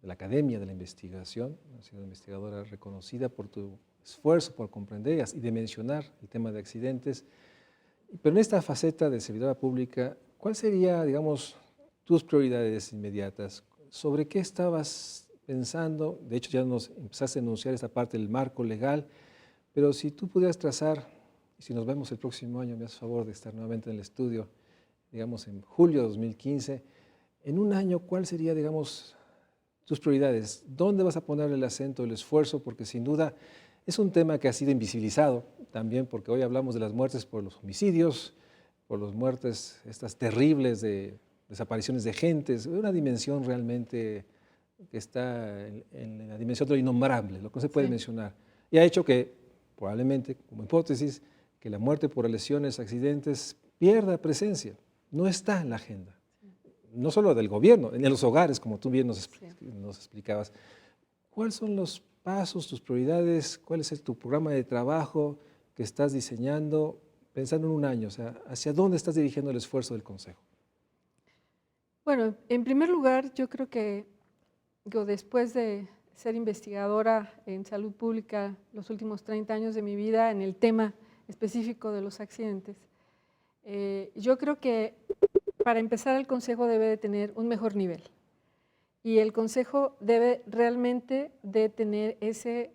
Academia de la Investigación, has sido investigadora reconocida por tu esfuerzo por comprender y dimensionar el tema de accidentes, pero en esta faceta de servidora pública, ¿cuál sería, digamos, tus prioridades inmediatas? ¿sobre qué estabas pensando? De hecho, ya nos empezaste a enunciar esta parte del marco legal, pero si tú pudieras trazar, y si nos vemos el próximo año, me haces favor de estar nuevamente en el estudio, digamos en julio de 2015, en un año, ¿cuál sería, digamos, tus prioridades? ¿Dónde vas a poner el acento, el esfuerzo? Porque sin duda es un tema que ha sido invisibilizado también, porque hoy hablamos de las muertes por los homicidios, por las muertes estas terribles de desapariciones de gentes, una dimensión realmente que está en la dimensión de lo innombrable, lo que no se puede mencionar. Y ha hecho que, probablemente, como hipótesis, que la muerte por lesiones, accidentes, pierda presencia, no está en la agenda. No solo del gobierno, en los hogares, como tú bien nos explicabas. ¿Cuáles son los pasos, tus prioridades? ¿Cuál es tu programa de trabajo que estás diseñando pensando en un año? O sea, ¿hacia dónde estás dirigiendo el esfuerzo del Consejo? Bueno, en primer lugar, yo creo que después de ser investigadora en salud pública los últimos 30 años de mi vida en el tema específico de los accidentes, yo creo que para empezar el Consejo debe de tener un mejor nivel y el Consejo debe realmente de tener ese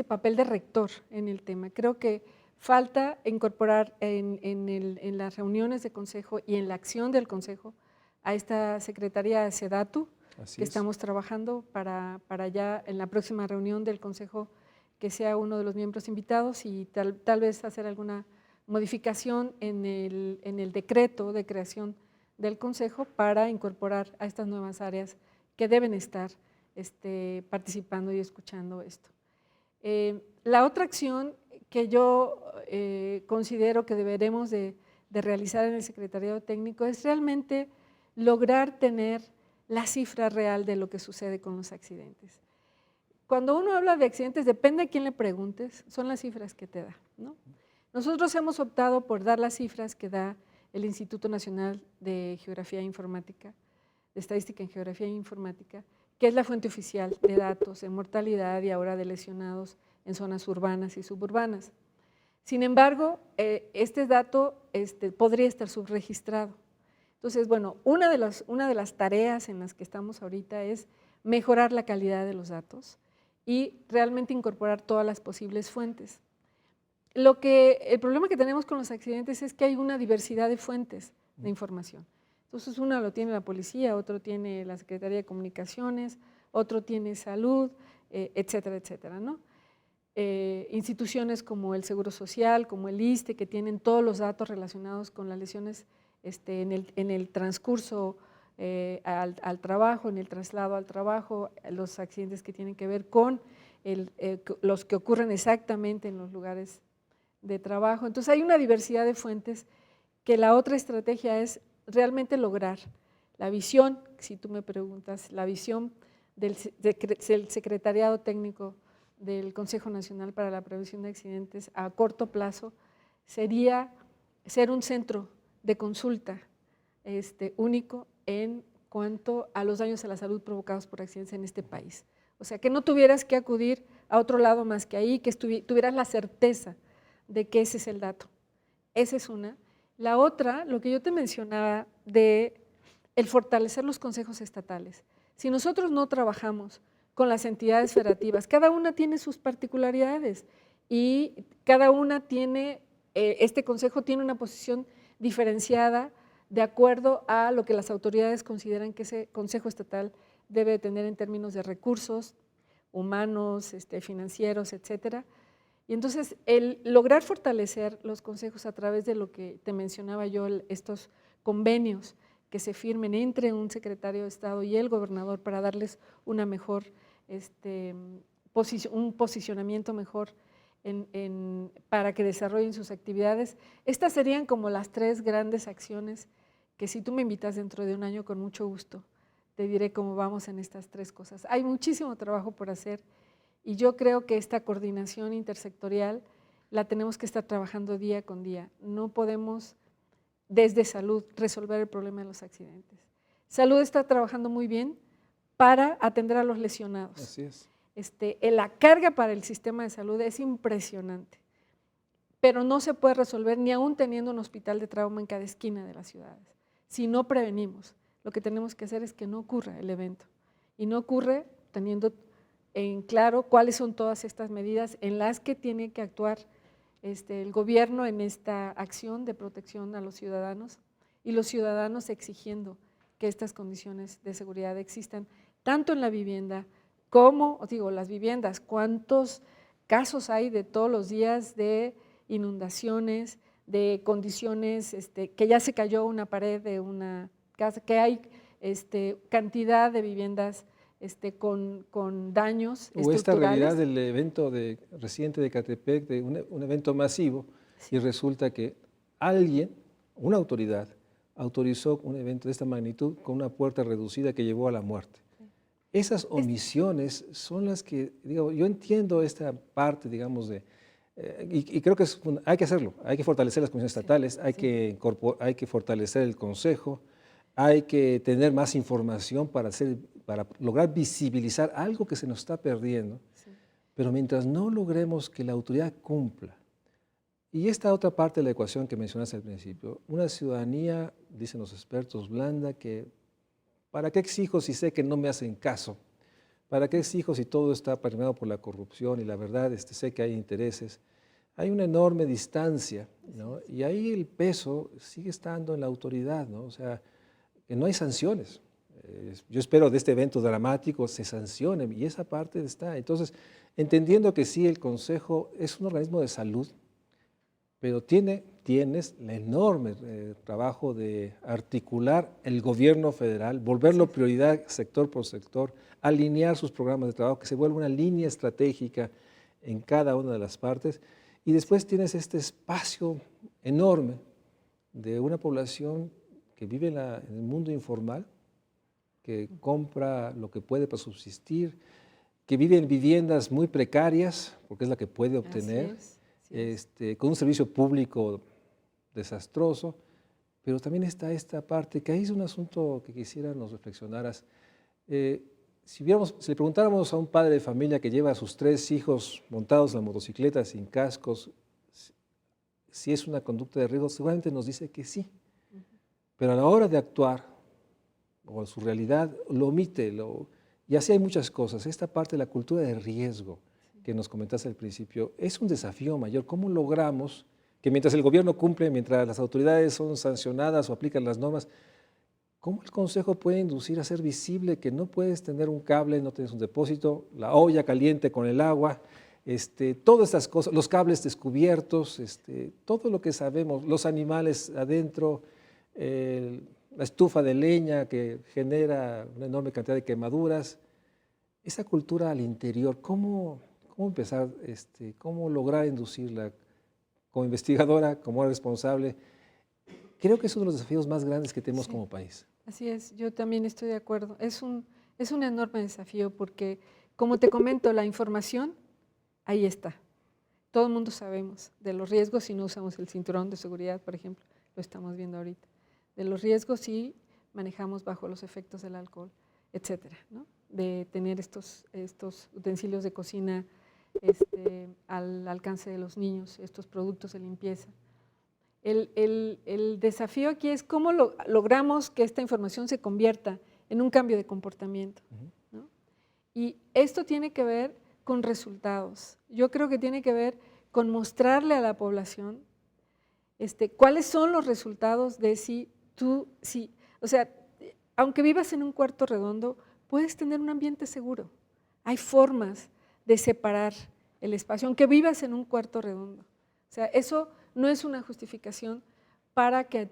papel de rector en el tema. Creo que falta incorporar en las reuniones de Consejo y en la acción del Consejo a esta Secretaría de SEDATU, que estamos trabajando para ya en la próxima reunión del Consejo que sea uno de los miembros invitados y tal vez hacer alguna modificación en el decreto de creación del Consejo para incorporar a estas nuevas áreas que deben estar participando y escuchando esto. La otra acción que yo considero que deberemos de realizar en el Secretariado Técnico es realmente lograr tener la cifra real de lo que sucede con los accidentes. Cuando uno habla de accidentes, depende a quién le preguntes, son las cifras que te da, ¿no? Nosotros hemos optado por dar las cifras que da el Instituto Nacional de Geografía e Informática, de Estadística en Geografía e Informática, que es la fuente oficial de datos en mortalidad y ahora de lesionados en zonas urbanas y suburbanas. Sin embargo, este dato podría estar subregistrado. Entonces, bueno, una de las tareas en las que estamos ahorita es mejorar la calidad de los datos y realmente incorporar todas las posibles fuentes. El problema que tenemos con los accidentes es que hay una diversidad de fuentes de información. Entonces, uno lo tiene la policía, otro tiene la Secretaría de Comunicaciones, otro tiene salud, etcétera, etcétera, ¿no? Instituciones como el Seguro Social, como el ISSSTE, que tienen todos los datos relacionados con las lesiones en el transcurso al trabajo, en el traslado al trabajo, los accidentes que tienen que ver con los que ocurren exactamente en los lugares de trabajo. Entonces hay una diversidad de fuentes que la otra estrategia es realmente lograr la visión, si tú me preguntas, la visión del Secretariado Técnico del Consejo Nacional para la Prevención de Accidentes a corto plazo sería ser un centro de consulta único en cuanto a los daños a la salud provocados por accidentes en este país. O sea, que no tuvieras que acudir a otro lado más que ahí, que tuvieras la certeza de que ese es el dato. Esa es una. La otra, lo que yo te mencionaba de el fortalecer los consejos estatales. Si nosotros no trabajamos con las entidades federativas, cada una tiene sus particularidades y cada una tiene, este consejo tiene una posición diferenciada de acuerdo a lo que las autoridades consideran que ese consejo estatal debe tener en términos de recursos humanos, financieros, etcétera. Y entonces, el lograr fortalecer los consejos a través de lo que te mencionaba yo, estos convenios que se firmen entre un secretario de Estado y el gobernador para darles una mejor, un posicionamiento mejor para que desarrollen sus actividades. Estas serían como las tres grandes acciones que si tú me invitas dentro de un año, con mucho gusto, te diré cómo vamos en estas tres cosas. Hay muchísimo trabajo por hacer y yo creo que esta coordinación intersectorial la tenemos que estar trabajando día con día. No podemos, desde salud, resolver el problema de los accidentes. Salud está trabajando muy bien para atender a los lesionados. Así es. La carga para el sistema de salud es impresionante, pero no se puede resolver ni aún teniendo un hospital de trauma en cada esquina de las ciudades. Si no prevenimos, lo que tenemos que hacer es que no ocurra el evento. y no ocurre teniendo en claro cuáles son todas estas medidas en las que tiene que actuar el gobierno en esta acción de protección a los ciudadanos y los ciudadanos exigiendo que estas condiciones de seguridad existan, tanto en la vivienda como, digo, las viviendas, cuántos casos hay de todos los días de inundaciones, de condiciones, que ya se cayó una pared de una casa, que hay cantidad de viviendas con daños O esta estructurales. realidad del evento reciente de Ecatepec, de un evento masivo, y resulta que alguien, una autoridad, autorizó un evento de esta magnitud con una puerta reducida que llevó a la muerte. Esas omisiones son las que, digo, yo entiendo esta parte, digamos, y creo que hay que hacerlo, hay que fortalecer las comisiones estatales, hay que fortalecer el Consejo, hay que tener más información para lograr visibilizar algo que se nos está perdiendo, pero mientras no logremos que la autoridad cumpla, y esta otra parte de la ecuación que mencionaste al principio, una ciudadanía, dicen los expertos, blanda, que ¿para qué exijo si sé que no me hacen caso? ¿Para qué exijo si todo está permeado por la corrupción y la verdad sé que hay intereses? Hay una enorme distancia, ¿no? Y ahí el peso sigue estando en la autoridad, ¿no? O sea, que no hay sanciones. Yo espero de este evento dramático se sancione y esa parte está. Entonces, entendiendo que sí, el Consejo es un organismo de salud, pero tienes el enorme trabajo de articular el gobierno federal, volverlo prioridad sector por sector, alinear sus programas de trabajo, que se vuelva una línea estratégica en cada una de las partes. Y después tienes este espacio enorme de una población que vive en el mundo informal, que compra lo que puede para subsistir, que vive en viviendas muy precarias, porque es la que puede obtener, con un servicio público desastroso, pero también está esta parte, que ahí es un asunto que quisiera nos reflexionaras. Si le preguntáramos a un padre de familia que lleva a sus 3 hijos montados en la motocicleta sin cascos, si es una conducta de riesgo, seguramente nos dice que sí. Pero a la hora de actuar, o su realidad, lo omite, y así hay muchas cosas. Esta parte de la cultura de riesgo que nos comentaste al principio, es un desafío mayor. ¿Cómo logramos que mientras el gobierno cumple, mientras las autoridades son sancionadas o aplican las normas, cómo el Consejo puede inducir a hacer visible que no puedes tener un cable, no tienes un depósito, la olla caliente con el agua, todas estas cosas, los cables descubiertos, todo lo que sabemos, los animales adentro, la estufa de leña que genera una enorme cantidad de quemaduras, esa cultura al interior, ¿cómo empezar, cómo lograr inducirla como investigadora, como responsable? Creo que es uno de los desafíos más grandes que tenemos como país. Así es, yo también estoy de acuerdo. Es un enorme desafío porque, como te comento, la información ahí está. Todo el mundo sabemos de los riesgos si no usamos el cinturón de seguridad, por ejemplo, lo estamos viendo ahorita. De los riesgos si manejamos bajo los efectos del alcohol, etcétera, ¿no? De tener estos utensilios de cocina al alcance de los niños, estos productos de limpieza. El desafío aquí es cómo logramos que esta información se convierta en un cambio de comportamiento, ¿no? Y esto tiene que ver con resultados. Yo creo que tiene que ver con mostrarle a la población cuáles son los resultados de o sea, aunque vivas en un cuarto redondo, puedes tener un ambiente seguro. Hay formas de separar el espacio, aunque vivas en un cuarto redondo. O sea, eso no es una justificación para que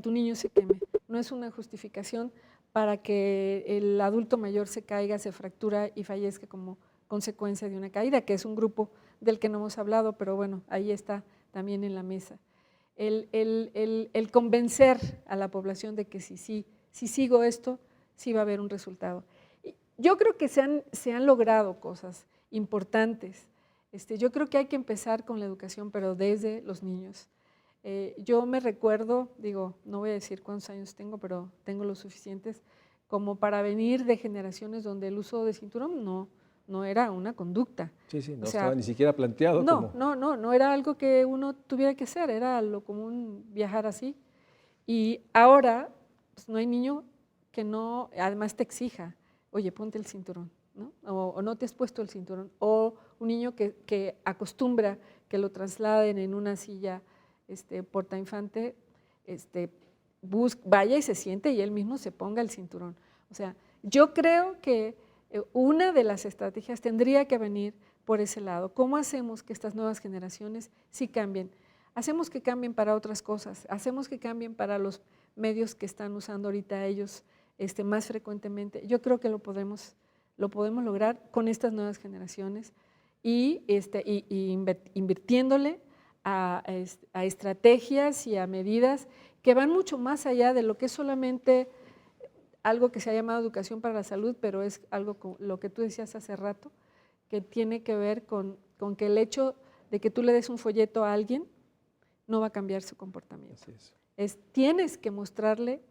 tu niño se queme, no es una justificación para que el adulto mayor se caiga, se fractura y fallezca como consecuencia de una caída, que es un grupo del que no hemos hablado, pero bueno, ahí está también en la mesa. El convencer a la población de que si sigo esto, sí va a haber un resultado. Yo creo que se han logrado cosas importantes. Yo creo que hay que empezar con la educación, pero desde los niños. Yo me recuerdo, digo, no voy a decir cuántos años tengo, pero tengo los suficientes como para venir de generaciones donde el uso de cinturón no era una conducta. Sí, no estaba ni siquiera planteado. No era algo que uno tuviera que hacer, era lo común viajar así. Y ahora pues, no hay niño que no, además te exija oye, ponte el cinturón, ¿no? O no te has puesto el cinturón, o un niño que acostumbra que lo trasladen en una silla portainfante, vaya y se siente y él mismo se ponga el cinturón. O sea, yo creo que una de las estrategias tendría que venir por ese lado. ¿Cómo hacemos que estas nuevas generaciones sí cambien? Hacemos que cambien para otras cosas, hacemos que cambien para los medios que están usando ahorita ellos más frecuentemente. Yo creo que lo podemos lograr con estas nuevas generaciones y invirtiéndole a estrategias y a medidas que van mucho más allá de lo que es solamente algo que se ha llamado educación para la salud, pero es algo con lo que tú decías hace rato, que tiene que ver con que el hecho de que tú le des un folleto a alguien no va a cambiar su comportamiento. Así es. Tienes que mostrarle,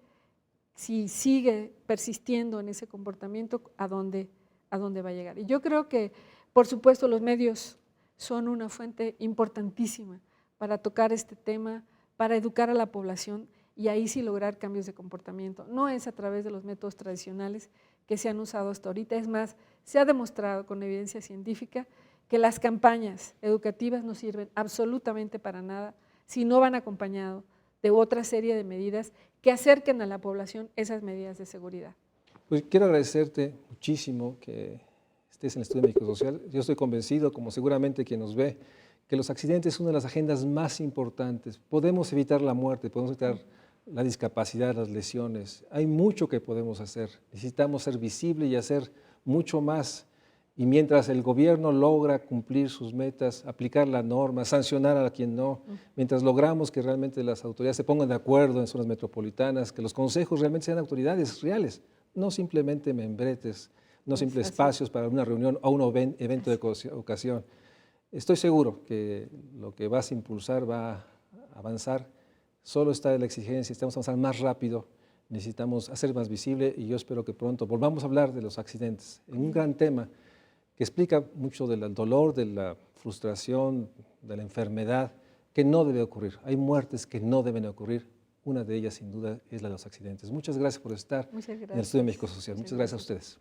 si sigue persistiendo en ese comportamiento, a dónde va a llegar. Y yo creo que, por supuesto, los medios son una fuente importantísima para tocar este tema, para educar a la población y ahí sí lograr cambios de comportamiento. No es a través de los métodos tradicionales que se han usado hasta ahorita. Es más, se ha demostrado con evidencia científica que las campañas educativas no sirven absolutamente para nada si no van acompañado de otra serie de medidas que acerquen a la población esas medidas de seguridad. Pues quiero agradecerte muchísimo que estés en el Estudio Médico Social. Yo estoy convencido, como seguramente quien nos ve, que los accidentes son una de las agendas más importantes. Podemos evitar la muerte, podemos evitar la discapacidad, las lesiones. Hay mucho que podemos hacer. Necesitamos ser visibles y hacer mucho más. Y mientras el gobierno logra cumplir sus metas, aplicar la norma, sancionar a quien no, mientras logramos que realmente las autoridades se pongan de acuerdo en zonas metropolitanas, que los consejos realmente sean autoridades reales, no simplemente membretes, no simples espacios para una reunión o un evento de ocasión. Estoy seguro que lo que vas a impulsar va a avanzar. Solo está la exigencia, necesitamos avanzar más rápido, necesitamos hacer más visible y yo espero que pronto volvamos a hablar de los accidentes, en un gran tema que explica mucho del dolor, de la frustración, de la enfermedad, que no debe ocurrir. Hay muertes que no deben ocurrir. Una de ellas, sin duda, es la de los accidentes. Muchas gracias por estar en el Estudio Médico Social. Muchas gracias a ustedes.